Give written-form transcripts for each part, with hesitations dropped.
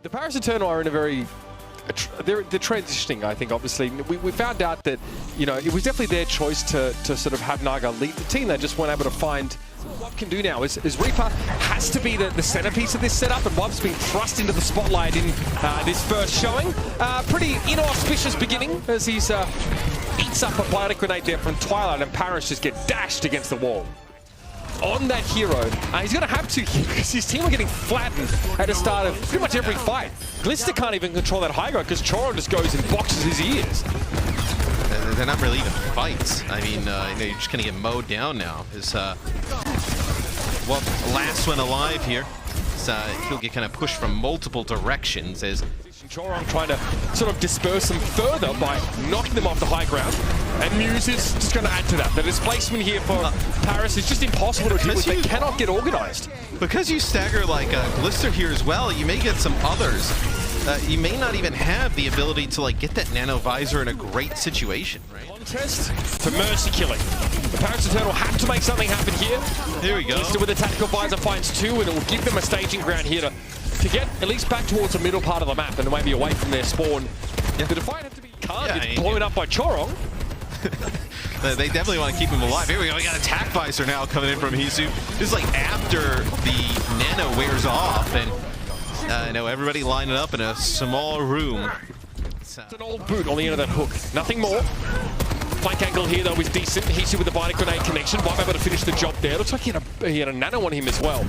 The Paris Eternal are in a very... They're transitioning, I think, obviously. We found out that, you know, it was definitely their choice to sort of have Naga lead the team. They just weren't able to find... What can do now is Reaper has to be the centerpiece of this setup, and Wub's been thrust into the spotlight in this first showing. Pretty inauspicious beginning as he's eats up a biotic grenade there from Twilight, and Paris just get dashed against the wall. On that hero, he's going to have to, because his team are getting flattened at the start of pretty much every fight. Glister can't even control that high ground because Choron just goes and boxes his ears. They're not really even fights. I mean, you're just going to get mowed down now. His, well, last one alive here. He'll get kind of pushed from multiple directions as Choron trying to sort of disperse them further by knocking them off the high ground. And Muse is just going to add to that. The displacement here for Paris is just impossible to deal with. They cannot get organized. Because you stagger like Glister here as well, you may get some others. You may not even have the ability to like get that nano visor in a great situation, right? Contest for mercy killing. The Paris Eternal have to make something happen here. Here we go. Glister with a tactical visor finds two, and it will give them a staging ground here to get at least back towards the middle part of the map and maybe away from their spawn. Yeah. The Defiant have to be It's blown up by Choron. They definitely want to keep him alive. Here we go. We got a tac visor now coming in from Hisu. This is like after the nano wears off, and I know everybody lining up in a small room. It's an old boot on the end of that hook. Nothing more. Flank angle here though is decent. Hisu with the biotic grenade connection. Wub able to finish the job there. Looks like he had a nano on him as well.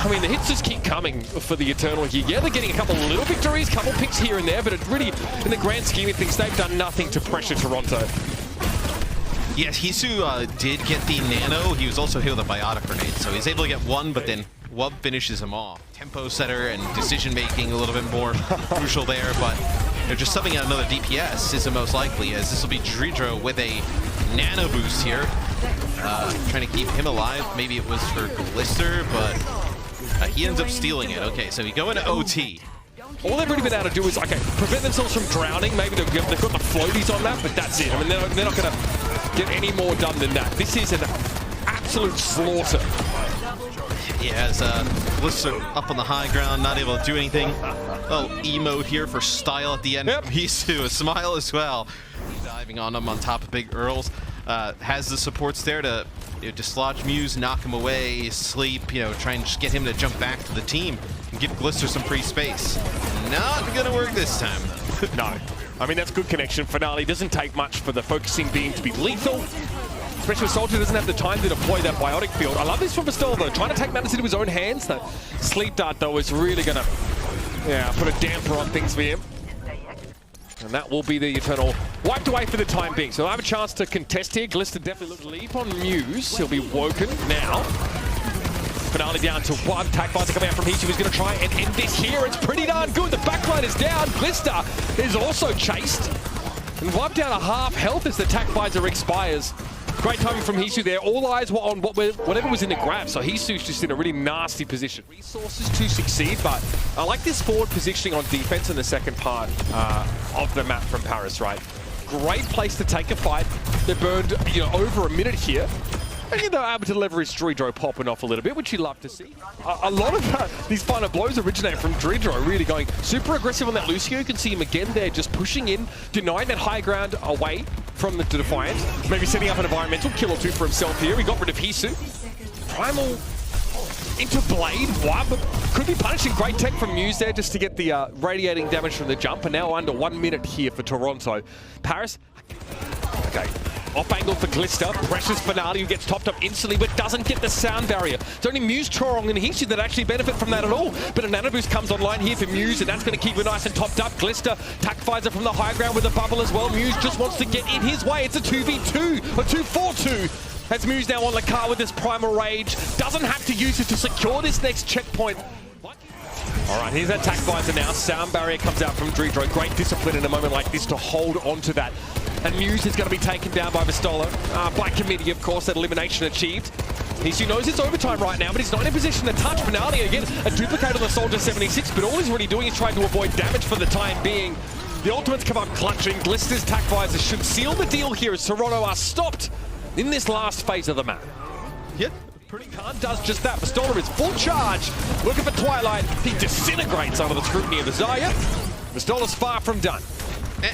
I mean, the hits just keep coming for the Eternal here. Yeah, they're getting a couple little victories, couple picks here and there, but it really, in the grand scheme of things, they've done nothing to pressure Toronto. Yes, Hisu did get the nano. He was also hit with a biotic grenade, so he's able to get one, but then Wub finishes him off. Tempo setter and decision making a little bit more crucial there, but just subbing out another DPS is the most likely, as this will be Dridro with a nano boost here. Trying to keep him alive. Maybe it was for Glister, but he ends up stealing it. Okay, so we go into OT. All they've really been able to do is, okay, prevent themselves from drowning. Maybe they've got the floaties on that, but that's it. I mean, they're not going to get any more done than that. This is an absolute slaughter. Yeah, as Glister up on the high ground, not able to do anything. Oh, emote here for style at the end. Yep. Hisu, a smile as well. Diving on him on top of Big Earls. Has the supports there to dislodge Muse, knock him away, sleep, try and just get him to jump back to the team and give Glister some free space. Not gonna work this time. No. I mean, that's good connection. Finale doesn't take much for the focusing being to be lethal. Especially Soldier doesn't have the time to deploy that biotic field. I love this from Pistola though, trying to take matters into his own hands. The sleep dart though is really gonna put a damper on things for him. And that will be the Eternal wiped away for the time being. So they'll have a chance to contest here. Glister definitely looks leap on Muse. He'll be woken now. Finale down to one. Tac visor coming out from Hisu. He's going to try and end this here. It's pretty darn good. The backline is down. Glister is also chased. And wiped down a half health as the tac visor expires. Great timing from Hisu there. All eyes were on whatever was in the grab, so Hisu's just in a really nasty position. Resources to succeed, but I like this forward positioning on defense in the second part of the map from Paris, right? Great place to take a fight. They burned over a minute here. And they're able to leverage Dridro popping off a little bit, which you love to see. A lot of these final blows originate from Dridro really going super aggressive on that Lucio. You can see him again there, just pushing in, denying that high ground away from the Defiant. Maybe setting up an environmental kill or two for himself here. He got rid of Hisu. Primal into Blade. Wub could be punishing. Great tech from Muse there just to get the radiating damage from the jump. And now under 1 minute here for Toronto. Paris, okay. Off angle for Glister, pressures Finale, who gets topped up instantly but doesn't get the sound barrier. It's only Muse, Choron and Hisu that actually benefit from that at all. But a nano boost comes online here for Muse, and that's going to keep it nice and topped up. Glister, tac visor from the high ground with a bubble as well. Muse just wants to get in his way. It's a 2v2, a 2-4-2. As Muse now on the car with this Primal Rage. Doesn't have to use it to secure this next checkpoint. All right, here's that tac visor now. Sound barrier comes out from Dridro. Great discipline in a moment like this to hold on to that. And Muse is going to be taken down by Pistola. By committee, of course, that elimination achieved. Hisu knows it's overtime right now, but he's not in a position to touch Finale. Again, a duplicate on the Soldier 76, but all he's really doing is trying to avoid damage for the time being. The ultimates come up clutching. Glister's tac visor should seal the deal here as Toronto are stopped in this last phase of the map. Yeah, Khan does just that. Pistola is full charge. Looking for Twilight. He disintegrates under the scrutiny of the Zarya. Pistola's far from done.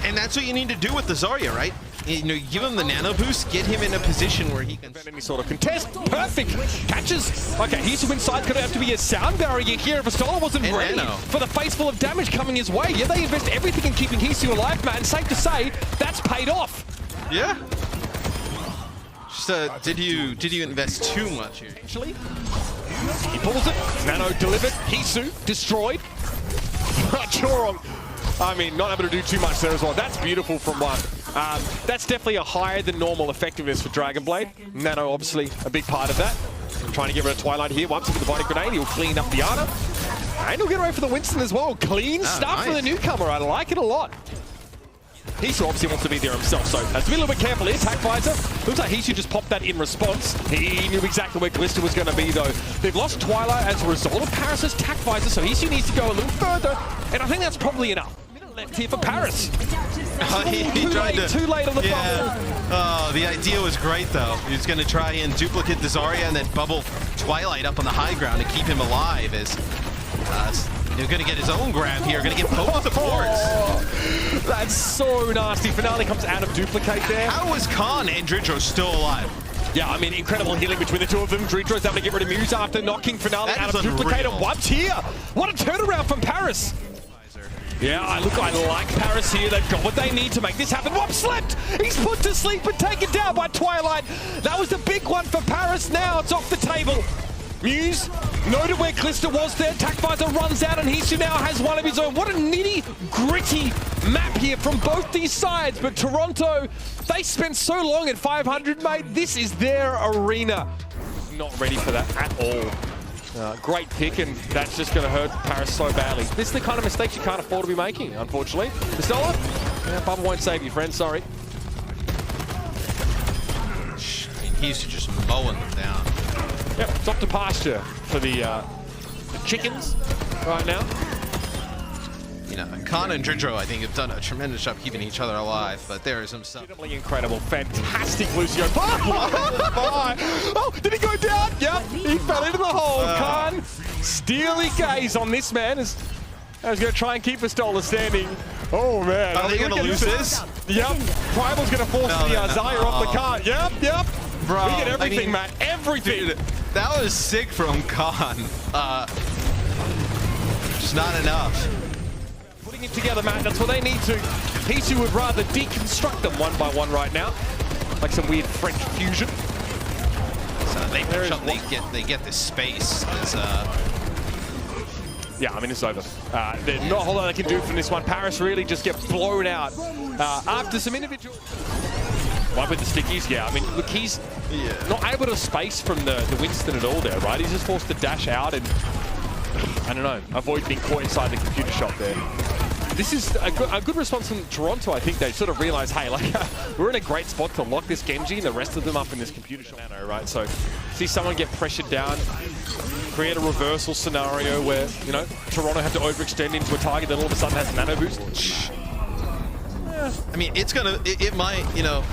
And that's what you need to do with the Zarya, right? You know, give him the nano boost, get him in a position where he can... Any sort of contest. Perfect. Catches. Okay, he's inside. Going to have to be a sound barrier here. Pistola wasn't ready for the face full of damage coming his way. Yeah, they invest everything in keeping Hisu alive, man. Safe to say, that's paid off. Yeah. Just, did you invest too much here? Actually, he pulls it. Nano delivered. Hisu destroyed. Chorong, I mean, not able to do too much there as well. That's beautiful from one. That's definitely a higher than normal effectiveness for Dragonblade. Nano, obviously, a big part of that. Trying to get rid of Twilight here. Once with the body grenade, he'll clean up the Ana. And he'll get away for the Winston as well. Clean stuff for the newcomer. I like it a lot. Hisu obviously wants to be there himself, so has to be a little bit careful here. Attack visor. Looks like Hisu just popped that in response. He knew exactly where Glista was going to be, though. They've lost Twilight as a result of Paris' attack visor, so Hisu needs to go a little further, and I think that's probably enough. Left here for Paris. Too late on the bubble. Oh, the idea was great, though. He was going to try and duplicate the Zarya and then bubble Twilight up on the high ground to keep him alive as... They're going to get his own grab here, going to get both the boards. That's so nasty. Finale comes out of duplicate there. How is Khan and Dridro still alive? Yeah, I mean, incredible healing between the two of them. Dridro's able to get rid of Muse after knocking Finale out of duplicate and wiped here. What a turnaround from Paris. Yeah, I like Paris here. They've got what they need to make this happen. Wop slept! He's put to sleep and taken down by Twilight. That was the big one for Paris. Now it's off the table. Muse noted where Glista was there. Attack visor runs out and Hisu now has one of his own. What a nitty-gritty map here from both these sides. But Toronto, they spent so long at 500, mate. This is their arena. Not ready for that at all. Great pick, and that's just going to hurt Paris so badly. This is the kind of mistakes you can't afford to be making, unfortunately. Pistola? Yeah, Bubble won't save you, friend. Sorry. He's just mowing them down. Yep, it's off to pasture for the chickens right now. You know, Khan and Dridro, I think, have done a tremendous job keeping each other alive, but there is some stuff. Incredible, fantastic Lucio. Oh, did he go down? Yep, he fell into the hole. Khan, steely gaze on this man as going to try and keep Pistola standing. Oh, man. Are they going to lose this? Yep, Primal's going to force the Zarya off the cart. Yep. Bro, we get everything, Matt. Everything. Dude, that was sick from Khan. Just not enough. Putting it together, Matt. That's what they need to. Hisu would rather deconstruct them one by one right now, like some weird French fusion. So they push up. They get this space. Yeah, I mean, it's over. There's not a whole lot they can do from this one. Paris really just get blown out after some individual. One with the stickies, yeah. I mean, look, he's not able to space from the Winston at all there, right? He's just forced to dash out and, I don't know, avoid being caught inside the computer shop there. This is a good response from Toronto. I think they sort of realized, hey, like, we're in a great spot to lock this Genji and the rest of them up in this computer shop, right? So, see someone get pressured down, create a reversal scenario where, you know, Toronto have to overextend into a target that all of a sudden has nano boost. I mean, it might, you know,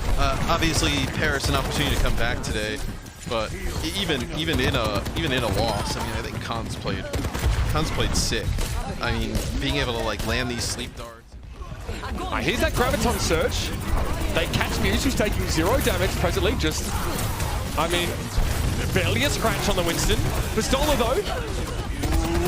obviously Paris an opportunity to come back today, but even in a loss, I mean, I think Khan's played sick. I mean, being able to like land these sleep darts. Here's that Graviton search. They catch Muse, who's taking 0 damage presently. Just, I mean, barely a scratch on the Winston. Pistola though,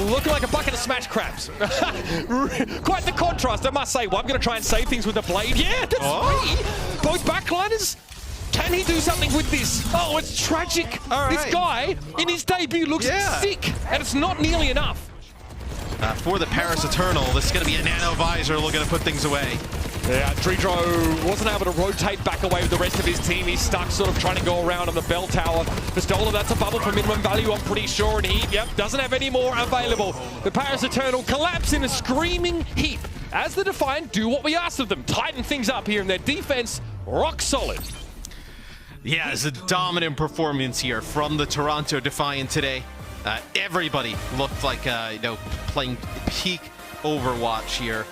looking like a bucket of smashed crabs. Quite the contrast, I must say. Well, I'm going to try and save things with the blade. Yeah, that's three. Both backliners. Can he do something with this? Oh, it's tragic. This guy, in his debut, looks sick, and it's not nearly enough. For the Paris Eternal, this is going to be a nano visor looking to put things away. Yeah, Dridro wasn't able to rotate back away with the rest of his team. He's stuck sort of trying to go around on the bell tower. Pistola, that's a bubble for minimum value, I'm pretty sure. And he, doesn't have any more available. The Paris Eternal collapse in a screaming heap as the Defiant do what we asked of them. Tighten things up here in their defense, rock solid. Yeah, it's a dominant performance here from the Toronto Defiant today. Everybody looked like, you know, playing peak Overwatch here.